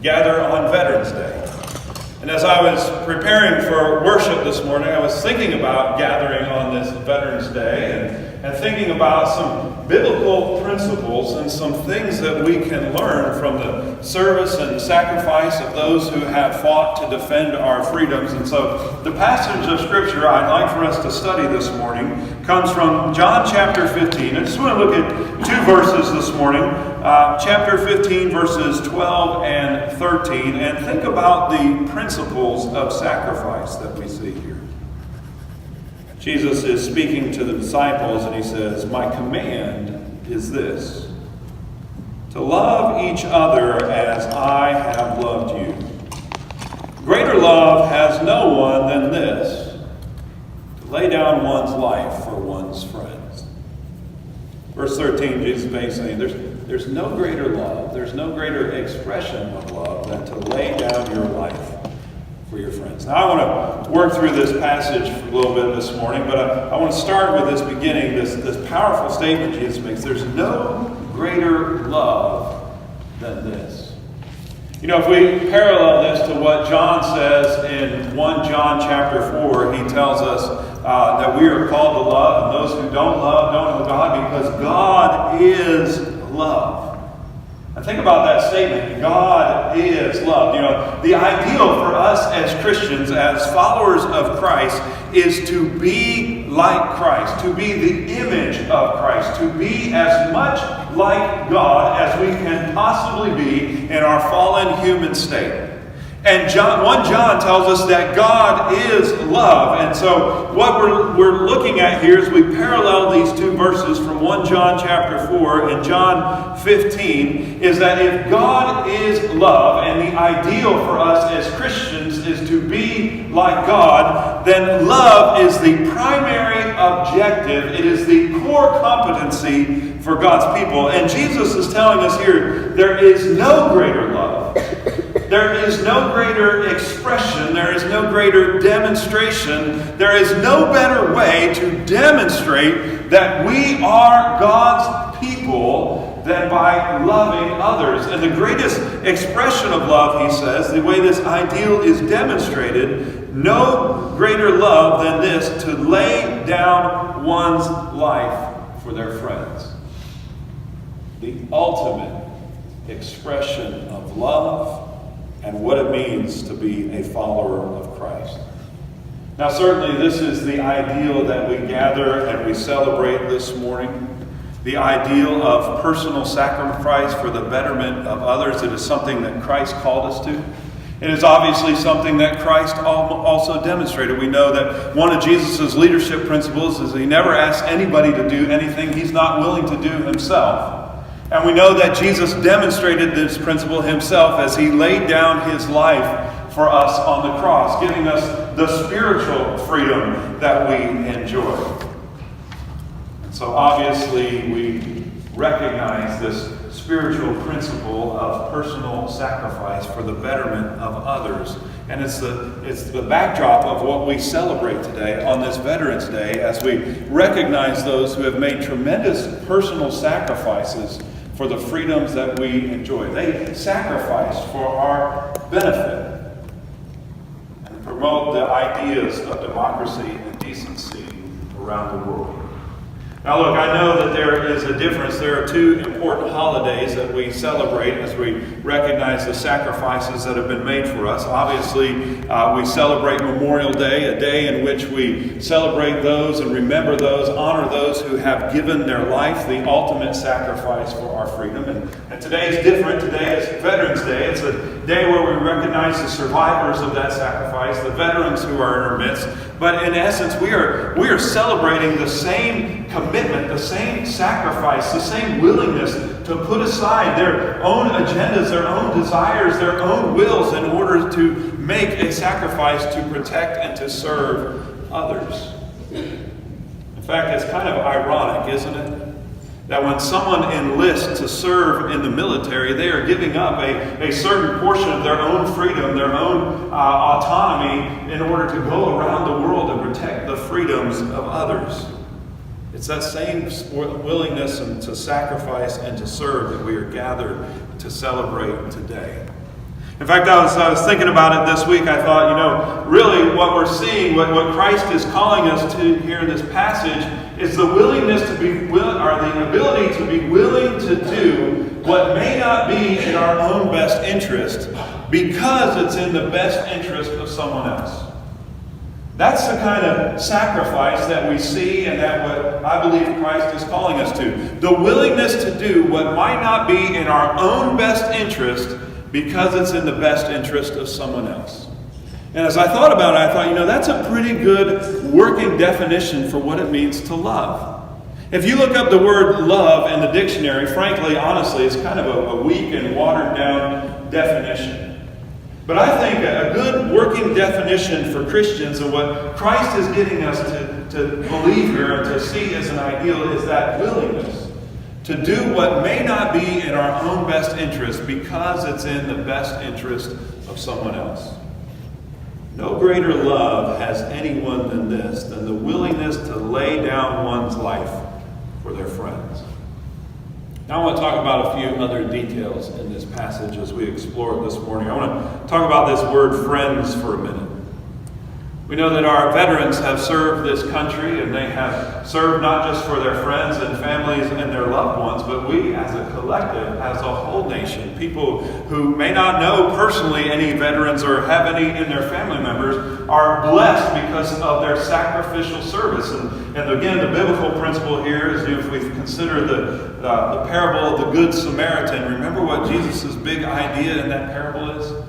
gather on Veterans Day. And as I was preparing for worship this morning, I was thinking about gathering on this Veterans Day and thinking about some biblical principles and some things that we can learn from the service and sacrifice of those who have fought to defend our freedoms. And so the passage of Scripture I'd like for us to study this morning comes from John chapter 15. I just want to look at two verses this morning, chapter 15, verses 12 and 13, and think about the principles of sacrifice that we see here. Jesus is speaking to the disciples and he says, "My command is this, to love each other as I have loved you. Greater love has no one than this, to lay down one's life for one's friends." Verse 13, Jesus is basically saying, there's no greater love, there's no greater expression of love than to lay down your life for your friends. Now I want to work through this passage for a little bit this morning, but I want to start with this beginning, this powerful statement Jesus makes. There's no greater love than this. You know, if we parallel this to what John says in 1 John chapter 4, he tells us that we are called to love, and those who don't love don't know God, because God is love. And think about that statement, God is love. You know, the ideal for us as Christians, as followers of Christ, is to be like Christ, to be the image of Christ, to be as much like God as we can possibly be in our fallen human state. And 1 John tells us that God is love. And so what we're looking at here is we parallel these two verses from 1 John chapter 4 and John 15, is that if God is love and the ideal for us as Christians is to be like God, then love is the primary objective. It is the core competency for God's people. And Jesus is telling us here, there is no greater love. There is no greater expression, there is no greater demonstration, there is no better way to demonstrate that we are God's people than by loving others. And the greatest expression of love, he says, the way this ideal is demonstrated, no greater love than this, to lay down one's life for their friends. The ultimate expression of love and what it means to be a follower of Christ. Now certainly this is the ideal that we gather and we celebrate this morning. The ideal of personal sacrifice for the betterment of others. It is something that Christ called us to. It is obviously something that Christ also demonstrated. We know that one of Jesus' leadership principles is he never asks anybody to do anything he's not willing to do himself. And we know that Jesus demonstrated this principle himself as he laid down his life for us on the cross, giving us the spiritual freedom that we enjoy. And so obviously we recognize this spiritual principle of personal sacrifice for the betterment of others. And it's the backdrop of what we celebrate today on this Veterans Day, as we recognize those who have made tremendous personal sacrifices for the freedoms that we enjoy. They sacrificed for our benefit and promote the ideas of democracy and decency around the world. Now look, I know that there is a difference. There are two important holidays that we celebrate as we recognize the sacrifices that have been made for us. Obviously, we celebrate Memorial Day, a day in which we celebrate those and remember those, honor those who have given their life, the ultimate sacrifice for our freedom. And today is different. Today is Veterans Day. It's a day where we recognize the survivors of that sacrifice, the veterans who are in our midst. But in essence, we are celebrating the same commitment, the same sacrifice, the same willingness to put aside their own agendas, their own desires, their own wills in order to make a sacrifice to protect and to serve others. In fact, it's kind of ironic, isn't it? That when someone enlists to serve in the military, they are giving up a certain portion of their own freedom, their own autonomy, in order to go around the world and protect the freedoms of others. It's that same willingness to sacrifice and to serve that we are gathered to celebrate today. In fact, I was thinking about it this week. I thought, really what we're seeing, what Christ is calling us to here in this passage is the willingness to be the ability to be willing to do what may not be in our own best interest because it's in the best interest of someone else. That's the kind of sacrifice that we see and that what I believe Christ is calling us to. The willingness to do what might not be in our own best interest because it's in the best interest of someone else. And as I thought about it, I thought, that's a pretty good working definition for what it means to love. If you look up the word love in the dictionary, frankly, honestly, it's kind of a weak and watered down definition. But I think a good working definition for Christians and what Christ is getting us to believe here and to see as an ideal is that willingness to do what may not be in our own best interest because it's in the best interest of someone else. No greater love has anyone than this, than the willingness to lay down one's life for their friends. Now I want to talk about a few other details in this passage as we explore it this morning. I want to talk about this word friends for a minute. We know that our veterans have served this country, and they have served not just for their friends and families and their loved ones, but we as a collective, as a whole nation, people who may not know personally any veterans or have any in their family members, are blessed because of their sacrificial service. And again, the biblical principle here is, if we consider the parable of the Good Samaritan, remember what Jesus' big idea in that parable is?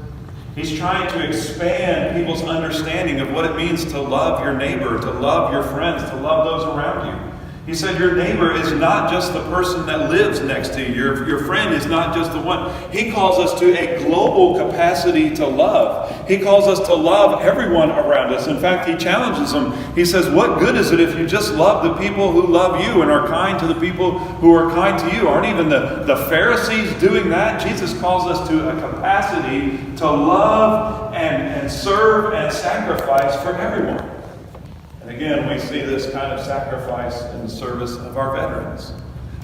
He's trying to expand people's understanding of what it means to love your neighbor, to love your friends, to love those around you. He said your neighbor is not just the person that lives next to you. Your friend is not just the one. He calls us to a global capacity to love. He calls us to love everyone around us. In fact, he challenges them. He says, what good is it if you just love the people who love you and are kind to the people who are kind to you? Aren't even the Pharisees doing that? Jesus calls us to a capacity to love and serve and sacrifice for everyone. And again, we see this kind of sacrifice in the service of our veterans.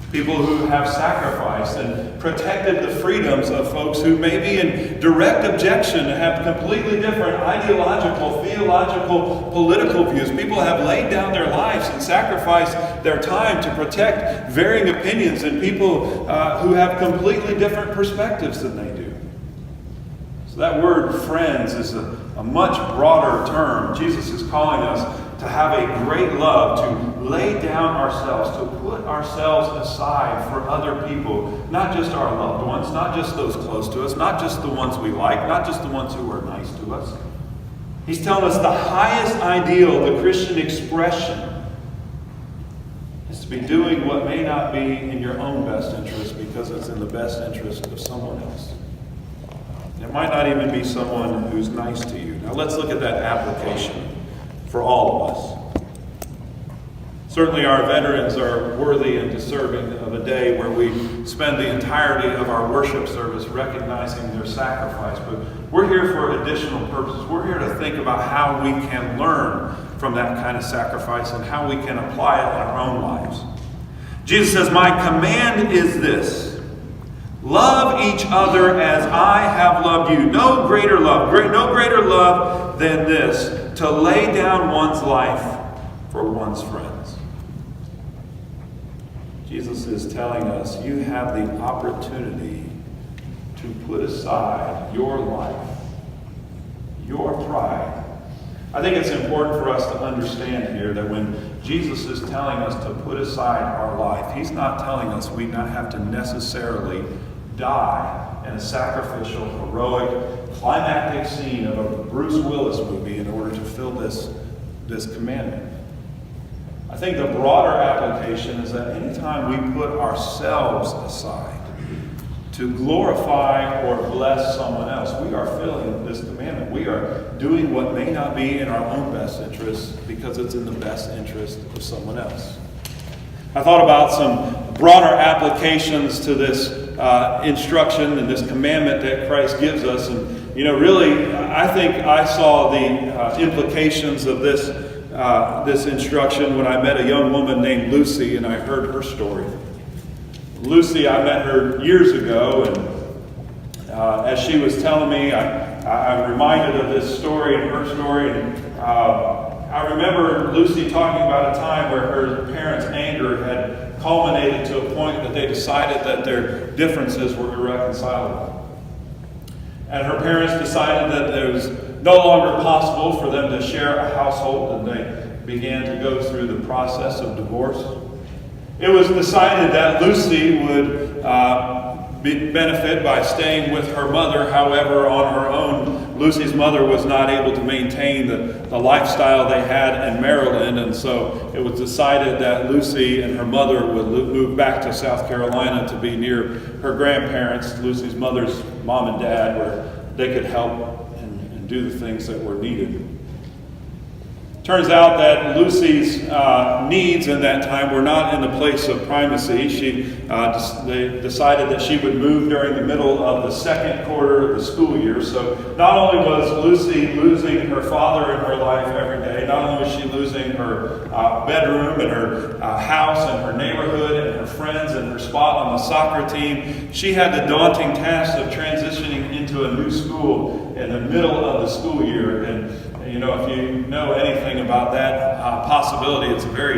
People who have sacrificed and protected the freedoms of folks who may be in direct objection and have completely different ideological, theological, political views. People have laid down their lives and sacrificed their time to protect varying opinions and people who have completely different perspectives than they do. So that word friends is a much broader term. Jesus is calling us to have a great love, to lay down ourselves, to put ourselves aside for other people, not just our loved ones, not just those close to us, not just the ones we like, not just the ones who are nice to us. He's telling us the highest ideal, the Christian expression, is to be doing what may not be in your own best interest because it's in the best interest of someone else. It might not even be someone who's nice to you. Now let's look at that application for all of us. Certainly our veterans are worthy and deserving of a day where we spend the entirety of our worship service recognizing their sacrifice. But we're here for additional purposes. We're here to think about how we can learn from that kind of sacrifice and how we can apply it in our own lives. Jesus says, my command is this: love each other as I have loved you. No greater love than this, to lay down one's life for one's friends. Jesus is telling us you have the opportunity to put aside your life, your pride. I think it's important for us to understand here that when Jesus is telling us to put aside our life, he's not telling us we not have to necessarily die in a sacrificial, heroic, climactic scene of a Bruce Willis movie in order to fill this commandment. I think the broader application is that anytime we put ourselves aside to glorify or bless someone else, we are filling this commandment. We are doing what may not be in our own best interest because it's in the best interest of someone else. I thought about some broader applications to this instruction and this commandment that Christ gives us. And, really, I think I saw the implications of this instruction when I met a young woman named Lucy and I heard her story. Lucy, I met her years ago, and As she was telling me, I'm reminded of this story and her story. And I remember Lucy talking about a time where her parents' anger had culminated to a point that they decided that their differences were irreconcilable. And her parents decided that it was no longer possible for them to share a household, and they began to go through the process of divorce. It was decided that Lucy would benefit by staying with her mother. However, on her own, Lucy's mother was not able to maintain the lifestyle they had in Maryland, and so it was decided that Lucy and her mother would move back to South Carolina to be near her grandparents, Lucy's mother's mom and dad, where they could help and do the things that were needed. Turns out that Lucy's needs in that time were not in the place of primacy. They decided that she would move during the middle of the second quarter of the school year. So not only was Lucy losing her father in her life every day, not only was she losing her bedroom and her house and her neighborhood and her friends and her spot on the soccer team, she had the daunting task of transitioning into a new school in the middle of the school year. And if you know anything about that possibility, it's a very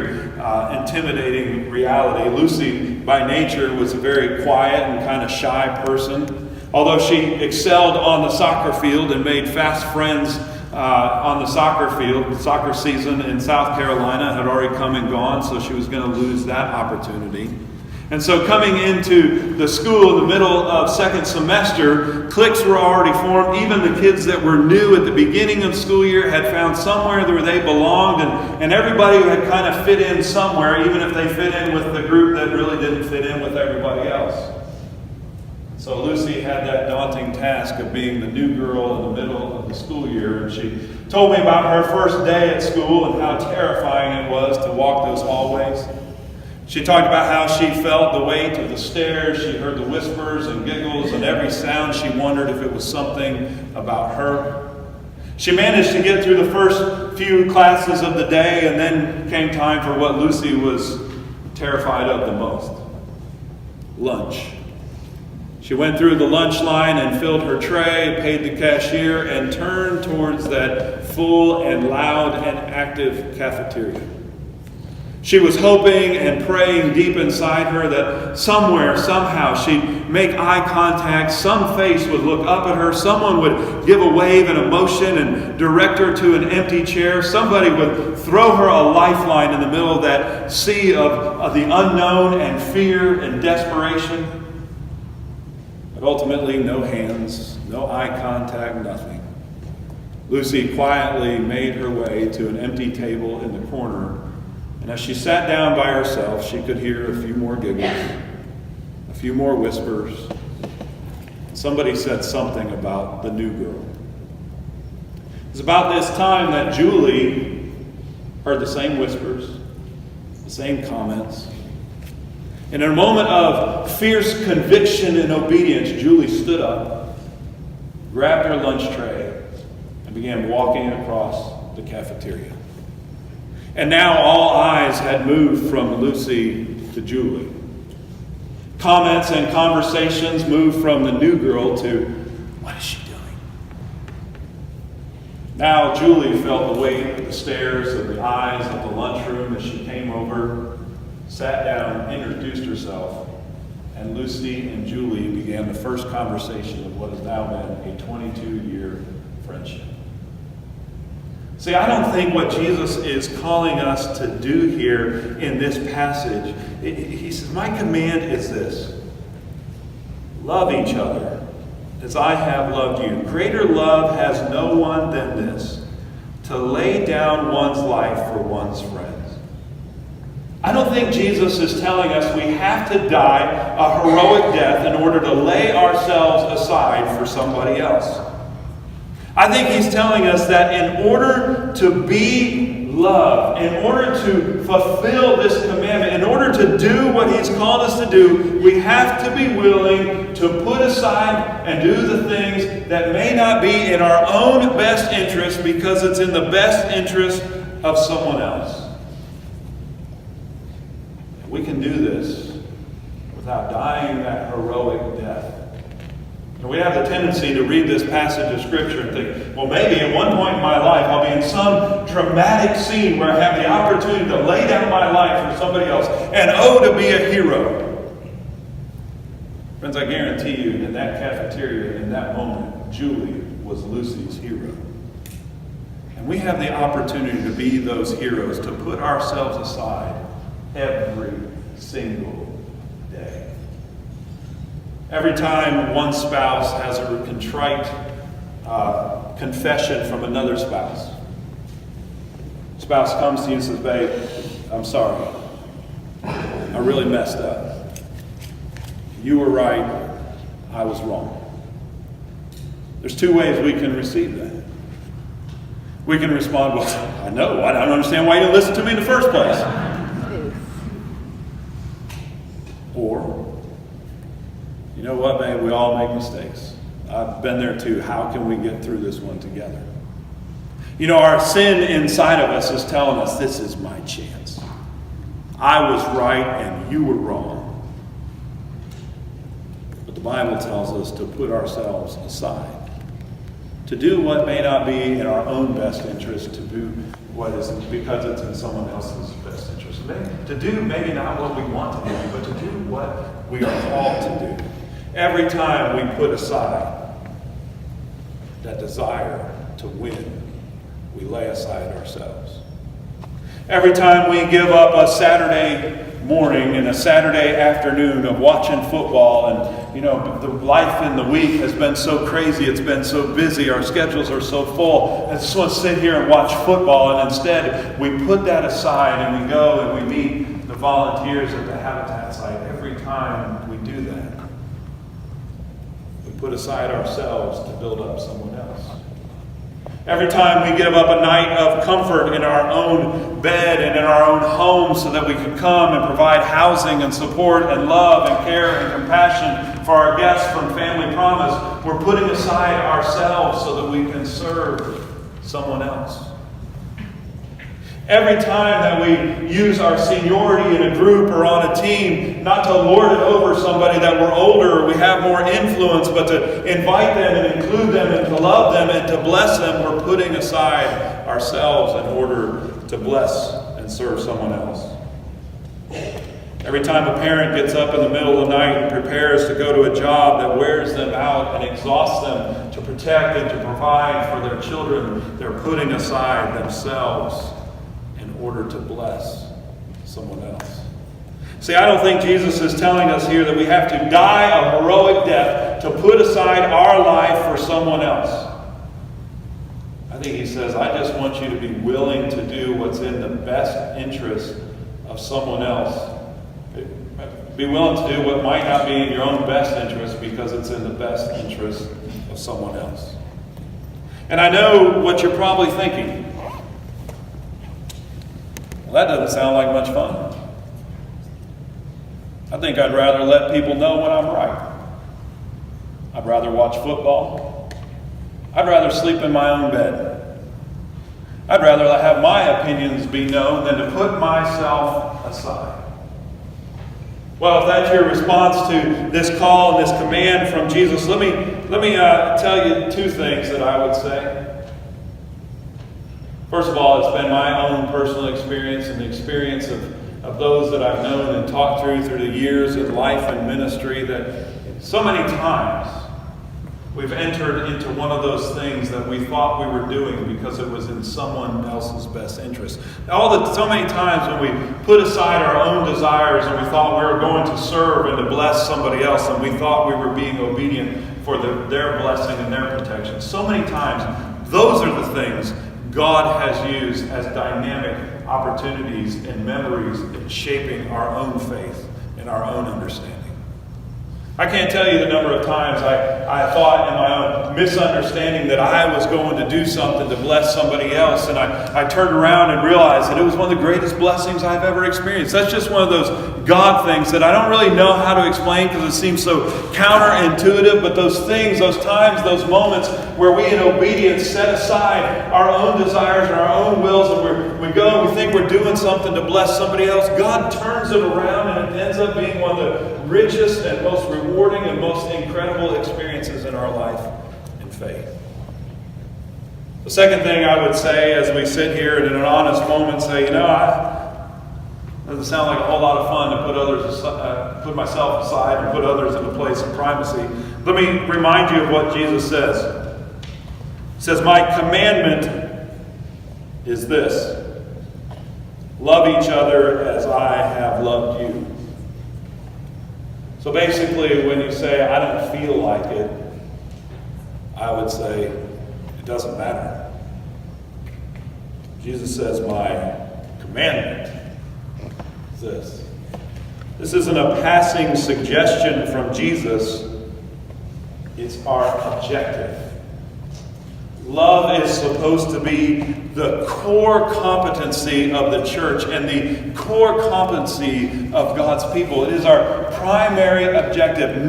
intimidating reality. Lucy, by nature, was a very quiet and kind of shy person. Although she excelled on the soccer field and made fast friends on the soccer field, the soccer season in South Carolina had already come and gone, so she was going to lose that opportunity. And so coming into the school in the middle of second semester, cliques were already formed. Even the kids that were new at the beginning of school year had found somewhere where they belonged, and everybody had kind of fit in somewhere, even if they fit in with the group that really didn't fit in with everybody else. So Lucy had that daunting task of being the new girl in the middle of the school year, and she told me about her first day at school and how terrifying it was to walk those hallways. She talked about how she felt the weight of the stairs. She heard the whispers and giggles and every sound. She wondered if it was something about her. She managed to get through the first few classes of the day, and then came time for what Lucy was terrified of the most: lunch. She went through the lunch line and filled her tray, paid the cashier, and turned towards that full and loud and active cafeteria. She was hoping and praying deep inside her that somewhere, somehow, she'd make eye contact, some face would look up at her, someone would give a wave and a motion and direct her to an empty chair, somebody would throw her a lifeline in the middle of that sea of the unknown and fear and desperation. But ultimately, no hands, no eye contact, nothing. Lucy quietly made her way to an empty table in the corner. And as she sat down by herself, she could hear a few more giggles, a few more whispers. Somebody said something about the new girl. It was about this time that Julie heard the same whispers, the same comments. And in a moment of fierce conviction and obedience, Julie stood up, grabbed her lunch tray, and began walking across the cafeteria. And now all eyes had moved from Lucy to Julie. Comments and conversations moved from the new girl to, what is she doing? Now Julie felt the weight of the stares of the eyes of the lunchroom as she came over, sat down, introduced herself, and Lucy and Julie began the first conversation of what has now been a 22-year friendship. See, I don't think what Jesus is calling us to do here in this passage, he says, my command is this: love each other as I have loved you. Greater love has no one than this, to lay down one's life for one's friends. I don't think Jesus is telling us we have to die a heroic death in order to lay ourselves aside for somebody else. I think he's telling us that in order to be loved, in order to fulfill this commandment, in order to do what he's called us to do, we have to be willing to put aside and do the things that may not be in our own best interest because it's in the best interest of someone else. We can do this without dying that heroic death We have the tendency to read this passage of Scripture and think, well, maybe at one point in my life I'll be in some dramatic scene where I have the opportunity to lay down my life for somebody else and to be a hero. Friends, I guarantee you, in that cafeteria, in that moment, Julie was Lucy's hero. And we have the opportunity to be those heroes, to put ourselves aside every single day. Every time one spouse has a contrite confession from another spouse, spouse comes to you and says, babe, I'm sorry. I really messed up. You were right. I was wrong. There's two ways we can receive that. We can respond, well, I know. I don't understand why you didn't listen to me in the first place. Or, you know what, babe? We all make mistakes. I've been there too. How can we get through this one together? You know, our sin inside of us is telling us this is my chance. I was right and you were wrong. But the Bible tells us to put ourselves aside, to do what may not be in our own best interest, to do what is because it's in someone else's best interest. To do maybe not what we want to do, but to do what we are called to do. Every time we put aside that desire to win, we lay aside ourselves. Every time we give up a Saturday morning and a Saturday afternoon of watching football, and you know, the life in the week has been so crazy, it's been so busy, our schedules are so full, I just want to sit here and watch football, and instead we put that aside and we go and we meet the volunteers at the Habitat site. Every time we do that, we put aside ourselves to build up someone else. Every time we give up a night of comfort in our own bed and in our own home so that we can come and provide housing and support and love and care and compassion for our guests from Family Promise, we're putting aside ourselves so that we can serve someone else. Every time that we use our seniority in a group or on a team, not to lord it over somebody that we're older or we have more influence, but to invite them and include them and to love them and to bless them, we're putting aside ourselves in order to bless and serve someone else. Every time a parent gets up in the middle of the night and prepares to go to a job that wears them out and exhausts them to protect and to provide for their children, they're putting aside themselves in order to bless someone else. See, I don't think Jesus is telling us here that we have to die a heroic death to put aside our life for someone else. I think he says, I just want you to be willing to do what's in the best interest of someone else. Be willing to do what might not be in your own best interest because it's in the best interest of someone else. And I know what you're probably thinking. Well, that doesn't sound like much fun. I think I'd rather let people know when I'm right. I'd rather watch football. I'd rather sleep in my own bed. I'd rather have my opinions be known than to put myself aside. Well, if that's your response to this call and this command from Jesus, let me tell you two things that I would say. First of all, it's been my own personal experience and the experience of those that I've known and talked through the years of life and ministry that so many times we've entered into one of those things that we thought we were doing because it was in someone else's best interest. So many times when we put aside our own desires and we thought we were going to serve and to bless somebody else and we thought we were being obedient for their blessing and their protection. So many times those are the things God has used as dynamic opportunities and memories in shaping our own faith and our own understanding. I can't tell you the number of times I thought in my own, misunderstanding that I was going to do something to bless somebody else. And I turned around and realized that it was one of the greatest blessings I've ever experienced. That's just one of those God things that I don't really know how to explain because it seems so counterintuitive. But those things, those times, those moments where we in obedience set aside our own desires and our own wills, and we go and we think we're doing something to bless somebody else, God turns it around and it ends up being one of the richest and most rewarding and most incredible experiences in our life in faith. The second thing I would say as we sit here and in an honest moment say, it doesn't sound like a whole lot of fun to put myself aside and put others in a place of primacy. Let me remind you of what Jesus says. He says, my commandment is this: love each other as I have loved you. So basically, when you say, I don't feel like it, I would say, it doesn't matter. Jesus says, my commandment is this. This isn't a passing suggestion from Jesus. It's our objective. Love is supposed to be the core competency of the church and the core competency of God's people. It is our primary objective.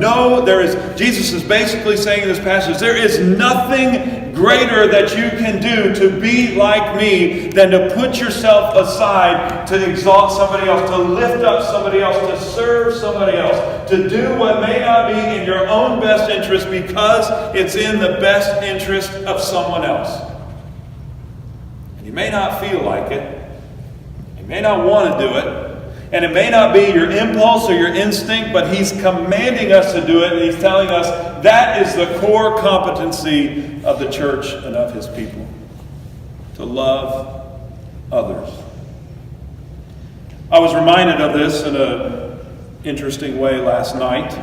Jesus is basically saying in this passage, there is nothing greater that you can do to be like me than to put yourself aside, to exalt somebody else, to lift up somebody else, to serve somebody else, to do what may not be in your own best interest because it's in the best interest of someone else. And you may not feel like it. You may not want to do it. And it may not be your impulse or your instinct, but He's commanding us to do it. And He's telling us that is the core competency of the church and of His people. To love others. I was reminded of this in an interesting way last night.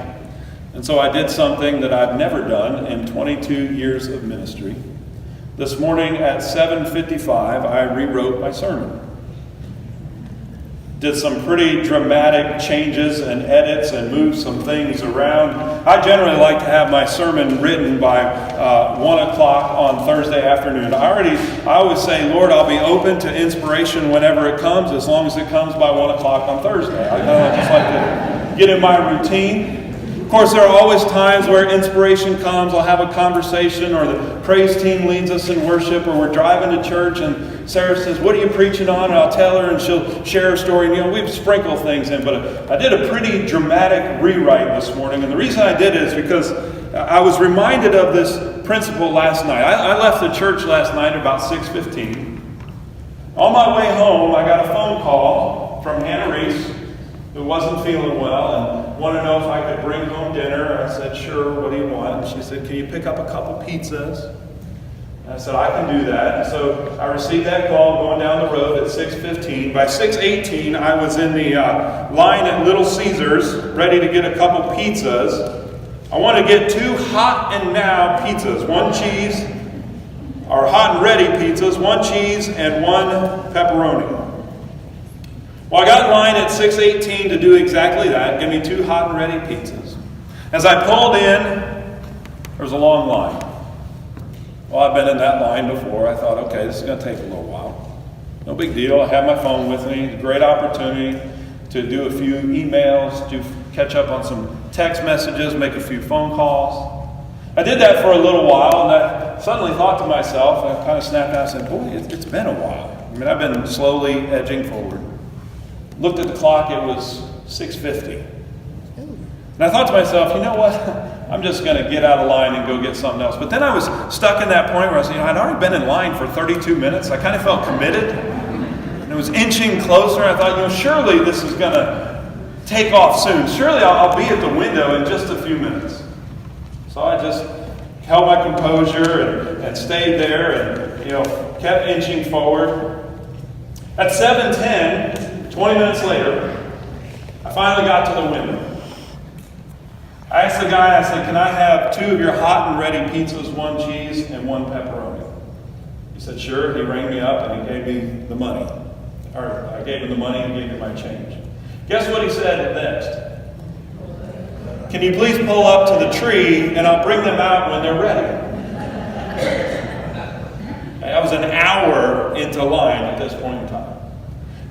And so I did something that I've never done in 22 years of ministry. This morning at 7:55, I rewrote my sermon. Did some pretty dramatic changes and edits and moved some things around. I generally like to have my sermon written by 1 o'clock on Thursday afternoon. I always say, Lord, I'll be open to inspiration whenever it comes, as long as it comes by 1 o'clock on Thursday. I just like to get in my routine. Of course, there are always times where inspiration comes. I'll have a conversation, or the praise team leads us in worship, or we're driving to church and Sarah says, what are you preaching on? And I'll tell her and she'll share a story. And, we sprinkle things in. But I did a pretty dramatic rewrite this morning. And the reason I did it is because I was reminded of this principle last night. I left the church last night at about 6:15. On my way home, I got a phone call from Hannah Reese, who wasn't feeling well and wanted to know if I could bring home dinner. I said, sure, what do you want? And she said, can you pick up a couple pizzas? And I said, I can do that. And so I received that call going down the road at 6:15. By 6:18, I was in the line at Little Caesars, ready to get a couple pizzas. I want to get 2 hot and now pizzas, 1 cheese, or hot and ready pizzas, 1 cheese and 1 pepperoni. Well, I got in line at 6:18 to do exactly that. Give me 2 hot and ready pizzas. As I pulled in, there was a long line. Well, I've been in that line before. I thought, okay, this is going to take a little while. No big deal. I have my phone with me. Great opportunity to do a few emails, to catch up on some text messages, make a few phone calls. I did that for a little while, and I suddenly thought to myself, and I kind of snapped out and said, boy, it's been a while. I mean, I've been slowly edging forward. Looked at the clock, it was 6:50. And I thought to myself, you know what? I'm just going to get out of line and go get something else. But then I was stuck in that point where I was, I'd already been in line for 32 minutes. I kind of felt committed. And it was inching closer. I thought, surely this is going to take off soon. Surely I'll be at the window in just a few minutes. So I just held my composure and stayed there and, kept inching forward. At 7:10, 20 minutes later, I finally got to the window. I asked the guy, I said, can I have 2 of your hot and ready pizzas, 1 cheese and 1 pepperoni? He said, sure. He rang me up and he gave me the money. Or I gave him the money and gave me my change. Guess what he said next? Can you please pull up to the tree and I'll bring them out when they're ready? into line at this point in time.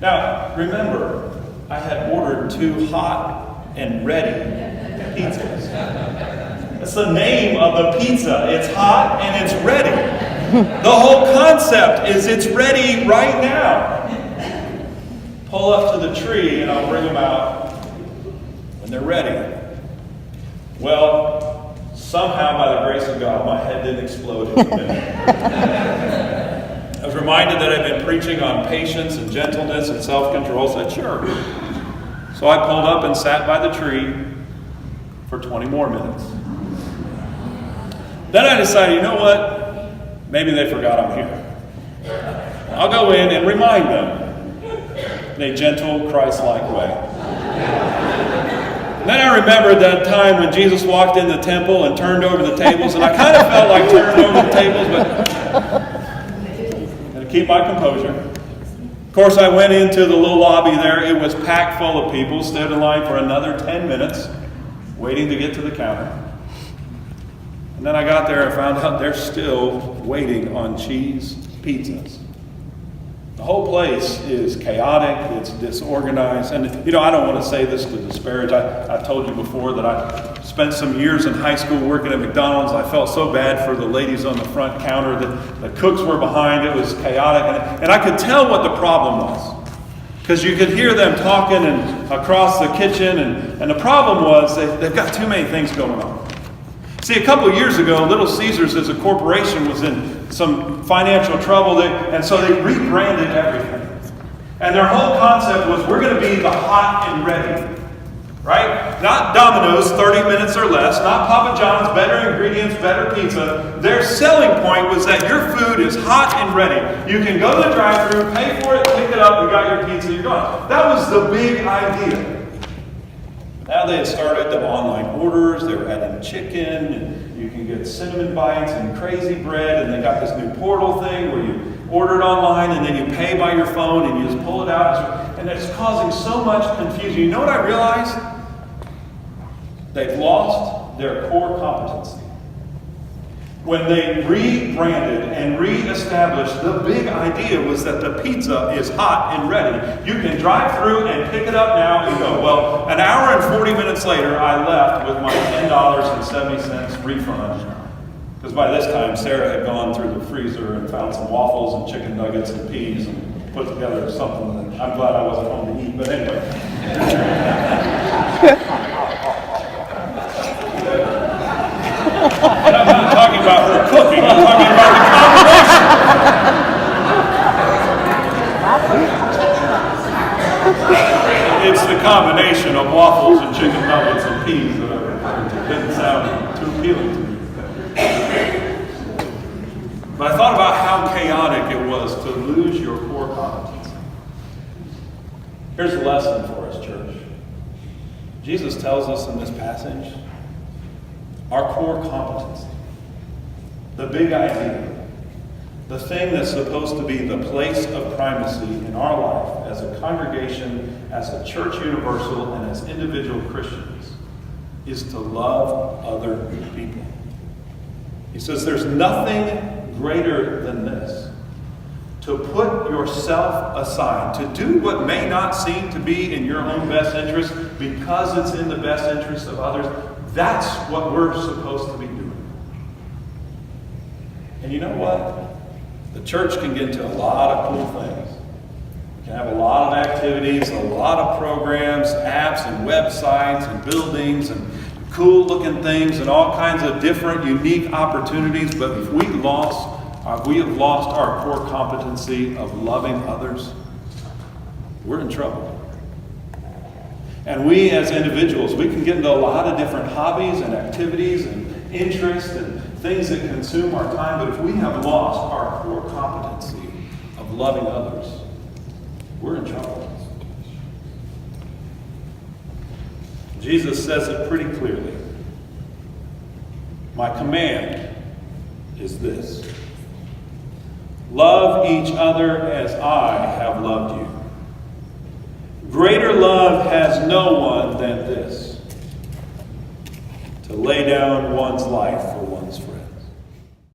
Now, remember, I had ordered 2 hot and ready pizzas. That's the name of the pizza. It's hot and it's ready. The whole concept is it's ready right now. Pull up to the tree and I'll bring them out when they're ready. Well, somehow by the grace of God, my head didn't explode in a minute. I was reminded that I'd been preaching on patience and gentleness and self-control, so I said, sure. So I pulled up and sat by the tree for 20 more minutes. Then I decided, you know what? Maybe they forgot I'm here. I'll go in and remind them in a gentle, Christ-like way. And then I remembered that time when Jesus walked in the temple and turned over the tables, and I kind of felt like turning over the tables, but I had to keep my composure. Of course, I went into the little lobby there. It was packed full of people, stood in line for another 10 minutes, waiting to get to the counter. And then I got there and found out they're still waiting on cheese pizzas. The whole place is chaotic, it's disorganized, and I don't want to say this to disparage. I told you before that I spent some years in high school working at McDonald's. I felt so bad for the ladies on the front counter that the cooks were behind. It was chaotic, and I could tell what the problem was. Because you could hear them talking and across the kitchen, and the problem was they've got too many things going on. See, a couple of years ago, Little Caesars as a corporation was in some financial trouble, and so they rebranded everything. And their whole concept was, we're going to be the hot and ready, right? Not Domino's, 30 minutes or less, not Papa John's, better ingredients, better pizza. Their selling point was that your food is hot and ready. You can go to the drive-thru, pay for it, pick it up, you got your pizza, you're gone. That was the big idea. Now they had started the online orders, they were adding chicken, and you can get cinnamon bites and crazy bread, and they got this new portal thing where you order it online and then you pay by your phone and you just pull it out. And it's causing so much confusion. You know what I realized? They've lost their core competency. When they rebranded and reestablished, the big idea was that the pizza is hot and ready. You can drive through and pick it up now and go. Well, an hour and 40 minutes later, I left with my $10.70 refund. Because by this time, Sarah had gone through the freezer and found some waffles and chicken nuggets and peas and put together something that I'm glad I wasn't home to eat. But anyway. And I'm not talking about her cooking, I'm talking about the combination. It's the combination of waffles and chicken nuggets and peas that I referred to. It didn't sound too appealing to me. But I thought about how chaotic it was to lose your core competency. Here's a lesson for us, church. Jesus tells us in this passage, our core competency, the big idea, the thing that's supposed to be the place of primacy in our life as a congregation, as a church universal, and as individual Christians, is to love other people. He says there's nothing greater than this. To put yourself aside, to do what may not seem to be in your own best interest because it's in the best interest of others. That's what we're supposed to be doing. And you know what? The church can get into a lot of cool things. We can have a lot of activities, a lot of programs, apps and websites and buildings and cool looking things and all kinds of different unique opportunities. But if we have lost our core competency of loving others, we're in trouble. And we as individuals, we can get into a lot of different hobbies and activities and interests and things that consume our time, but if we have lost our core competency of loving others, we're in trouble. Jesus says it pretty clearly. My command is this: love each other as I have loved you. Greater love has no one than this, to lay down one's life for one's friends.